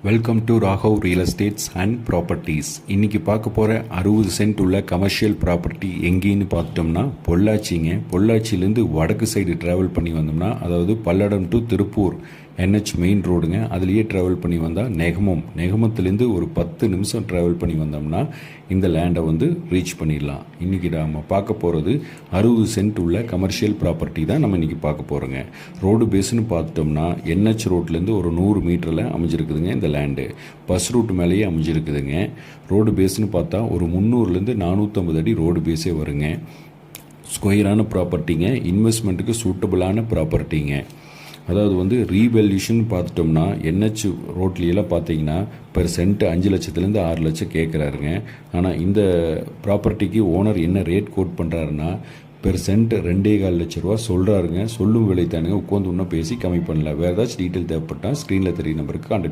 Welcome to Raghav real estates and properties. இன்றைக்கி பார்க்க போகிற 60 சென்ட் உள்ள கமர்ஷியல் ப்ராப்பர்ட்டி எங்கேன்னு பார்த்துட்டோம்னா பொள்ளாச்சிங்க. பொள்ளாச்சியிலேருந்து வடக்கு சைடு ட்ராவல் பண்ணி வந்தோம்னா, அதாவது Palladam to Tiruppur NH main ரோடுங்க. அதுலேயே ட்ராவல் பண்ணி வந்தால் நெகமத்துலேருந்து ஒரு 10 நிமிஷம் ட்ராவல் பண்ணி வந்தோம்னா இந்த லேண்டை ரீச் பண்ணிடலாம். இன்றைக்கி நம்ம பார்க்க போகிறது 60 சென்ட் உள்ள கமர்ஷியல் ப்ராப்பர்ட்டி தான் நம்ம இன்றைக்கி பார்க்க போகிறோங்க. ரோடு பேஸ்னு பார்த்துட்டோம்னா NH ரோட்லேருந்து ஒரு 100 மீட்டரில் அமைஞ்சிருக்குதுங்க இந்த லேண்டு. பஸ் ரூட் மேலேயே அமைஞ்சிருக்குதுங்க. ரோடு பேஸ்னு பார்த்தா ஒரு 300லேருந்து 450 அடி ரோடு பேஸே வருங்க. ஸ்கொயரான ப்ராப்பர்ட்டிங்க, இன்வெஸ்ட்மெண்ட்டுக்கு சூட்டபுளான ப்ராப்பர்ட்டிங்க. அதாவது ரீவேல்யூஷன் பார்த்துட்டோம்னா NH ரோட்லையெல்லாம் பார்த்தீங்கன்னா பெர் சென்ட் 5 லட்சத்துலேருந்து 6 லட்சம் கேட்குறாருங்க. ஆனால் இந்த ப்ராப்பர்ட்டிக்கு ஓனர் என்ன ரேட் கோட் பண்ணுறாருன்னா பெர் சென்ட் 2.25 லட்ச ரூபா சொல்கிறாருங்க. சொல்லும் விலை தானுங்க. உட்காந்து இன்னும் பேசி கம்மி பண்ணல. வேறு ஏதாச்சும் டீட்டெயில் தேவைப்பட்டால் ஸ்க்ரீனில் தெரிய நம்பருக்கு கான்டாக்ட்